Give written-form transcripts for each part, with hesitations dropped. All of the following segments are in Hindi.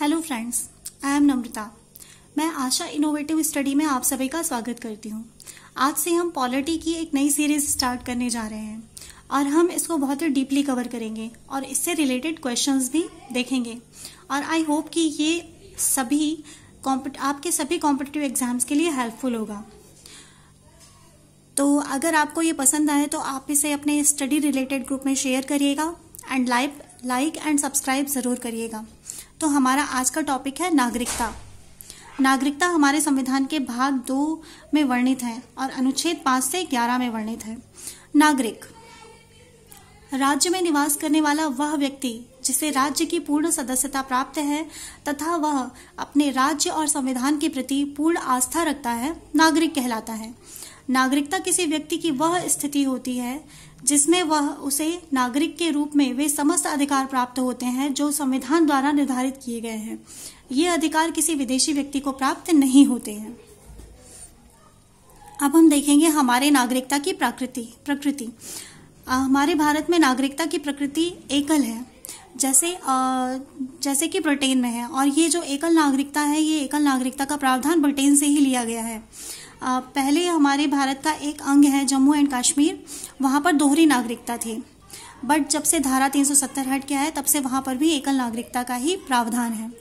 हेलो फ्रेंड्स, आई एम नम्रता। मैं आशा इनोवेटिव स्टडी में आप सभी का स्वागत करती हूँ। आज से हम पॉलिटी की एक नई सीरीज स्टार्ट करने जा रहे हैं और हम इसको बहुत ही डीपली कवर करेंगे और इससे रिलेटेड क्वेश्चंस भी देखेंगे और आई होप कि ये आपके सभी कॉम्पिटिटिव एग्जाम्स के लिए हेल्पफुल होगा। तो अगर आपको ये पसंद आए तो आप इसे अपने स्टडी रिलेटेड ग्रुप में शेयर करिएगा एंड लाइक एंड सब्सक्राइब ज़रूर करिएगा। तो हमारा आज का टॉपिक है नागरिकता। नागरिकता हमारे संविधान के भाग 2 में वर्णित है और अनुच्छेद 5 से 11 में वर्णित है। नागरिक राज्य में निवास करने वाला वह व्यक्ति जिसे राज्य की पूर्ण सदस्यता प्राप्त है तथा वह अपने राज्य और संविधान के प्रति पूर्ण आस्था रखता है, नागरिक कहलाता है। नागरिकता किसी व्यक्ति की वह स्थिति होती है जिसमें उसे नागरिक के रूप में वे समस्त अधिकार प्राप्त होते हैं जो संविधान द्वारा निर्धारित किए गए हैं। ये अधिकार किसी विदेशी व्यक्ति को प्राप्त नहीं होते हैं। अब हम देखेंगे हमारे नागरिकता की प्रकृति। हमारे भारत में नागरिकता की प्रकृति एकल है, जैसे कि ब्रिटेन में है, और ये जो एकल नागरिकता है, ये एकल नागरिकता का प्रावधान ब्रिटेन से ही लिया गया है। पहले हमारे भारत का एक अंग है जम्मू एंड कश्मीर, वहाँ पर दोहरी नागरिकता थी, बट जब से धारा 370 हट गया है तब से वहाँ पर भी एकल नागरिकता का ही प्रावधान है।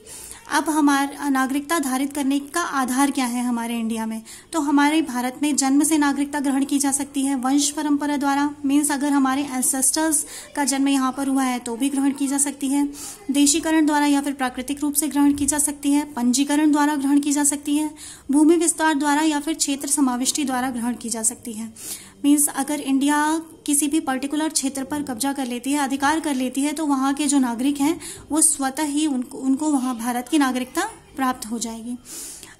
अब हमारा नागरिकता धारित करने का आधार क्या है हमारे इंडिया में? तो हमारे भारत में जन्म से नागरिकता ग्रहण की जा सकती है, वंश परंपरा द्वारा, मीन्स अगर हमारे एंसेस्टर्स का जन्म यहाँ पर हुआ है तो भी ग्रहण की जा सकती है, देशीकरण द्वारा या फिर प्राकृतिक रूप से ग्रहण की जा सकती है, पंजीकरण द्वारा ग्रहण की जा सकती है, भूमि विस्तार द्वारा या फिर क्षेत्र समाविष्टि द्वारा ग्रहण की जा सकती है। मीन्स अगर इंडिया किसी भी पर्टिकुलर क्षेत्र पर कब्जा कर लेती है, अधिकार कर लेती है, तो वहाँ के जो नागरिक हैं वो स्वतः ही उनको वहाँ भारत की नागरिकता प्राप्त हो जाएगी।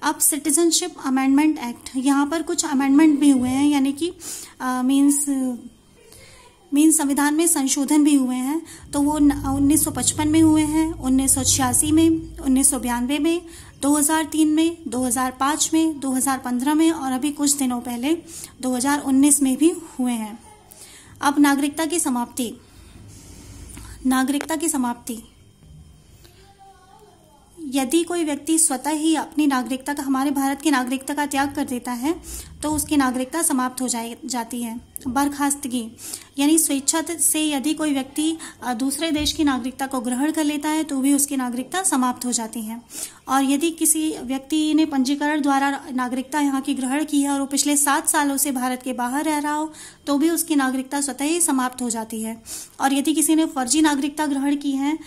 अब सिटीजनशिप अमेंडमेंट एक्ट, यहाँ पर कुछ अमेंडमेंट भी हुए हैं, यानी कि मीन्स संविधान में संशोधन भी हुए हैं। तो वो 1955 में हुए हैं, 1986 में, 1992 में, 2003 में, 2005 में, 2015 में और अभी कुछ दिनों पहले 2019 में भी हुए हैं। अब नागरिकता की समाप्ति। यदि कोई व्यक्ति स्वतः ही अपनी नागरिकता का, हमारे भारत की नागरिकता का त्याग कर देता है तो उसकी नागरिकता समाप्त हो जाती है। बर्खास्तगी यानी स्वेच्छा से यदि कोई व्यक्ति दूसरे देश की नागरिकता को ग्रहण कर लेता है तो भी उसकी नागरिकता समाप्त हो जाती है। और यदि किसी व्यक्ति ने पंजीकरण द्वारा नागरिकता यहाँ की ग्रहण की है और वो पिछले 7 सालों से भारत के बाहर रह रहा हो तो भी उसकी नागरिकता स्वतः ही समाप्त हो जाती है। और यदि किसी ने फर्जी नागरिकता ग्रहण की है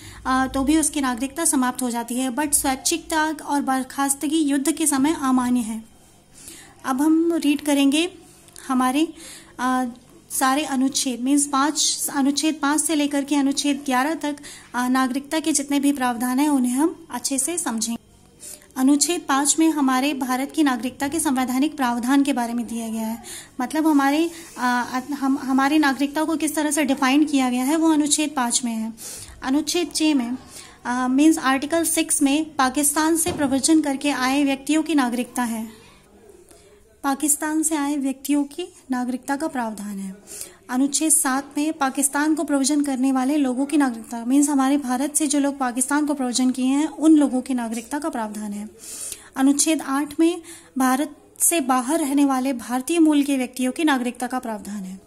तो भी उसकी नागरिकता समाप्त हो जाती है। बट स्वैच्छिक त्याग और बर्खास्तगी युद्ध के समय अमान्य है। अब हम रीड करेंगे हमारे सारे अनुच्छेद, मीन्स अनुच्छेद 5 से लेकर के अनुच्छेद 11 तक नागरिकता के जितने भी प्रावधान हैं उन्हें हम अच्छे से समझेंगे। अनुच्छेद 5 में हमारे भारत की नागरिकता के संवैधानिक प्रावधान के बारे में दिया गया है, मतलब हमारी नागरिकता को किस तरह से डिफाइन किया गया है वो अनुच्छेद 5 में है। अनुच्छेद 6 में मीन्स आर्टिकल 6 में पाकिस्तान से प्रव्रजन करके आए व्यक्तियों की नागरिकता है, पाकिस्तान से आए व्यक्तियों की नागरिकता का प्रावधान है। अनुच्छेद 7 में पाकिस्तान को प्रव्रजन करने वाले लोगों की नागरिकता, मीन्स हमारे भारत से जो लोग पाकिस्तान को प्रव्रजन किए हैं उन लोगों की नागरिकता का प्रावधान है। अनुच्छेद 8 में भारत से बाहर रहने वाले भारतीय मूल के व्यक्तियों की नागरिकता का प्रावधान है।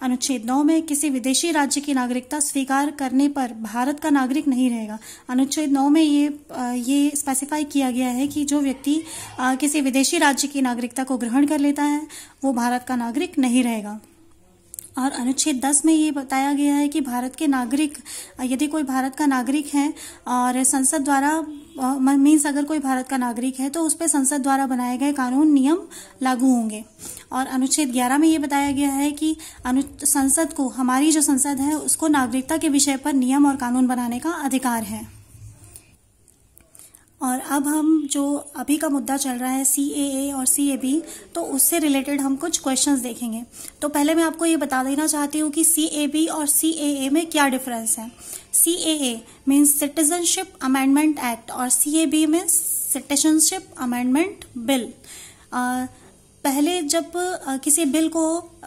अनुच्छेद 9 में किसी विदेशी राज्य की नागरिकता स्वीकार करने पर भारत का नागरिक नहीं रहेगा। अनुच्छेद 9 में ये स्पेसिफाई किया गया है कि जो व्यक्ति किसी विदेशी राज्य की नागरिकता को ग्रहण कर लेता है वो भारत का नागरिक नहीं रहेगा। और अनुच्छेद 10 में ये बताया गया है कि भारत के नागरिक, यदि कोई भारत का नागरिक है और संसद द्वारा, मीन्स अगर कोई भारत का नागरिक है तो उस पर संसद द्वारा बनाए गए कानून नियम लागू होंगे। और अनुच्छेद 11 में ये बताया गया है कि संसद को, हमारी जो संसद है उसको नागरिकता के विषय पर नियम और कानून बनाने का अधिकार है। और अब हम जो अभी का मुद्दा चल रहा है CAA और CAB, तो उससे रिलेटेड हम कुछ क्वेश्चंस देखेंगे। तो पहले मैं आपको ये बता देना चाहती हूँ कि CAB और CAA में क्या डिफरेंस है। CAA means citizenship amendment act और CAB means citizenship amendment bill. पहले जब किसी बिल को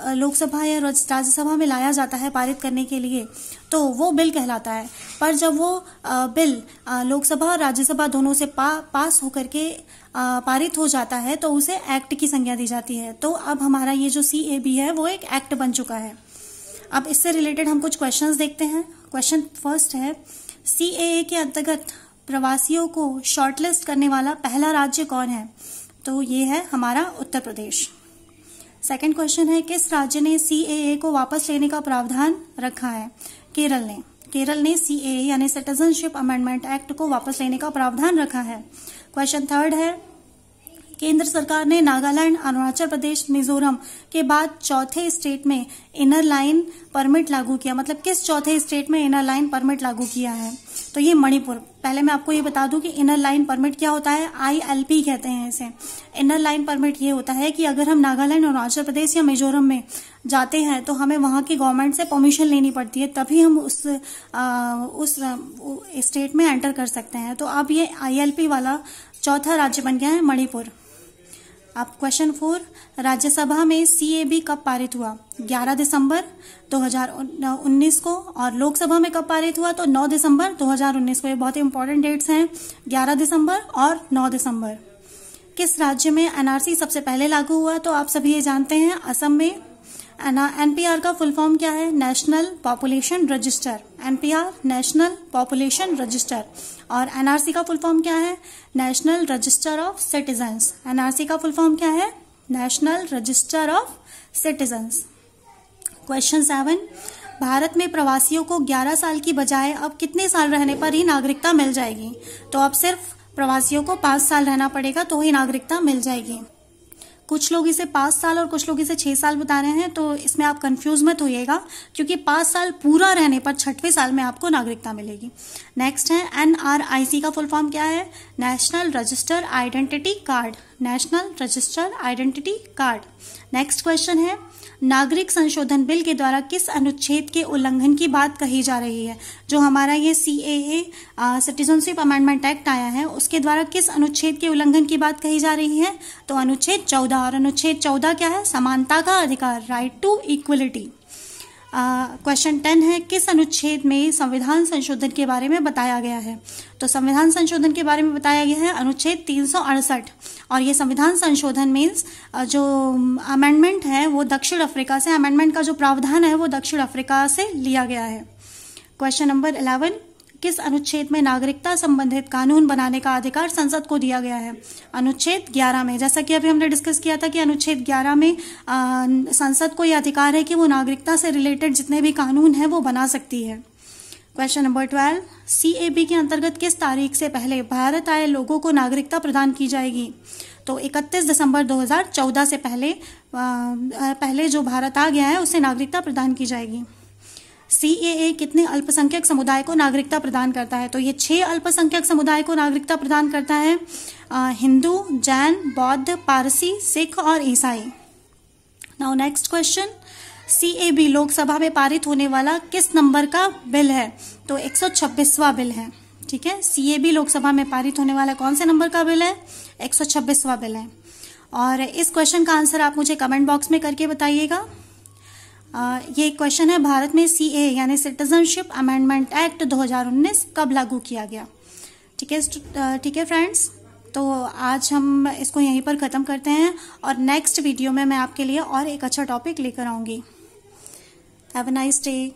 लोकसभा या राज्यसभा में लाया जाता है पारित करने के लिए, तो वो बिल कहलाता है। पर जब वो बिल लोकसभा और राज्यसभा दोनों से पास होकर के पारित हो जाता है तो उसे एक्ट की संज्ञा दी जाती है। तो अब हमारा ये जो CAB है वो एक एक्ट बन चुका है। अब इससे रिलेटेड हम कुछ क्वेश्चंस देखते हैं। क्वेश्चन फर्स्ट है, CAA के अंतर्गत प्रवासियों को शॉर्टलिस्ट करने वाला पहला राज्य कौन है? तो ये है हमारा उत्तर प्रदेश। सेकंड क्वेश्चन है, किस राज्य ने CAA को वापस लेने का प्रावधान रखा है? केरल ने। केरल ने CAA यानी सिटीजनशिप अमेंडमेंट एक्ट को वापस लेने का प्रावधान रखा है। क्वेश्चन थर्ड है, केंद्र सरकार ने नागालैंड, अरुणाचल प्रदेश, मिजोरम के बाद चौथे स्टेट में इनर लाइन परमिट लागू किया। मतलब किस चौथे स्टेट में इनर लाइन परमिट लागू किया है? तो ये मणिपुर। पहले मैं आपको ये बता दूं कि इनर लाइन परमिट क्या होता है। ILP कहते हैं इसे। इनर लाइन परमिट ये होता है कि अगर हम नागालैंड, अरुणाचल प्रदेश या मिजोरम में जाते हैं तो हमें वहां की गवर्नमेंट से परमिशन लेनी पड़ती है, तभी हम उस स्टेट में एंटर कर सकते हैं। तो अब ये ILP वाला चौथा राज्य बन गया है मणिपुर। अब क्वेश्चन 4, राज्यसभा में CAB कब पारित हुआ? 11 दिसंबर 2019 को। और लोकसभा में कब पारित हुआ? तो 9 दिसंबर 2019 को। ये बहुत ही इंपॉर्टेंट डेट्स हैं, 11 दिसंबर और 9 दिसंबर। किस राज्य में NRC सबसे पहले लागू हुआ? तो आप सभी ये जानते हैं, असम में। NPR का फुल फॉर्म क्या है? National population register. NPR national population register. और NRC का फुल फॉर्म क्या है? National register of citizens. NRC का फुल फॉर्म क्या है? National register of citizens. Question 7, Bharat में प्रवासियों को 11 साल की बजाय अब कितने साल रहने पर ही नागरिकता मिल जाएगी? तो अब सिर्फ प्रवासियों को 5 साल रहना पड़ेगा तो ही नागरिकता मिल जाएगी। कुछ लोग इसे 5 साल और कुछ लोग इसे 6 साल बता रहे हैं, तो इसमें आप कंफ्यूज मत होइएगा, क्योंकि 5 साल पूरा रहने पर 6वें साल में आपको नागरिकता मिलेगी। नेक्स्ट है, NRIC का फुल फॉर्म क्या है? National register identity card. National register identity card. Next question है, नागरिक संशोधन बिल के द्वारा किस अनुच्छेद के उल्लंघन की बात कही जा रही है? जो हमारा ये CAA सिटीजनशिप अमेंडमेंट एक्ट आया है, उसके द्वारा किस अनुच्छेद के उल्लंघन की बात कही जा रही है? तो अनुच्छेद 14। और अनुच्छेद 14 क्या है? समानता का अधिकार, राइट टू इक्वलिटी। क्वेश्चन 10 है, किस अनुच्छेद में संविधान संशोधन के बारे में बताया गया है? तो संविधान संशोधन के बारे में बताया गया है अनुच्छेद 368। और ये संविधान संशोधन मीन्स जो अमेंडमेंट है वो दक्षिण अफ्रीका से, अमेंडमेंट का जो प्रावधान है वो दक्षिण अफ्रीका से लिया गया है। क्वेश्चन नंबर 11, किस अनुच्छेद में नागरिकता संबंधित कानून बनाने का अधिकार संसद को दिया गया है? अनुच्छेद 11 में। जैसा कि अभी हमने डिस्कस किया था कि अनुच्छेद 11 में संसद को यह अधिकार है कि वो नागरिकता से रिलेटेड जितने भी कानून हैं वो बना सकती है। क्वेश्चन नंबर 12, CAB के अंतर्गत किस तारीख से पहले भारत आए लोगों को नागरिकता प्रदान की जाएगी? तो 31 दिसंबर 2014 से पहले जो भारत आ गया है उसे नागरिकता प्रदान की जाएगी। CAA कितने अल्पसंख्यक समुदाय को नागरिकता प्रदान करता है? तो ये 6 अल्पसंख्यक समुदाय को नागरिकता प्रदान करता है, हिंदू, जैन, बौद्ध, पारसी, सिख और ईसाई। Now next question, CAB Lok Sabha में पारित होने वाला किस नंबर का बिल है? तो 126वां बिल है। ठीक है, CAB लोकसभा में पारित होने वाला कौन से नंबर का बिल है? 126वां बिल है। और इस क्वेश्चन का आंसर आप मुझे कमेंट बॉक्स में करके बताइएगा। ये क्वेश्चन है, भारत में CAA यानी सिटीजनशिप अमेंडमेंट एक्ट 2019 कब लागू किया गया? ठीक है फ्रेंड्स, तो आज हम इसको यहीं पर ख़त्म करते हैं और नेक्स्ट वीडियो में मैं आपके लिए और एक अच्छा टॉपिक लेकर आऊँगी। Have a nice day.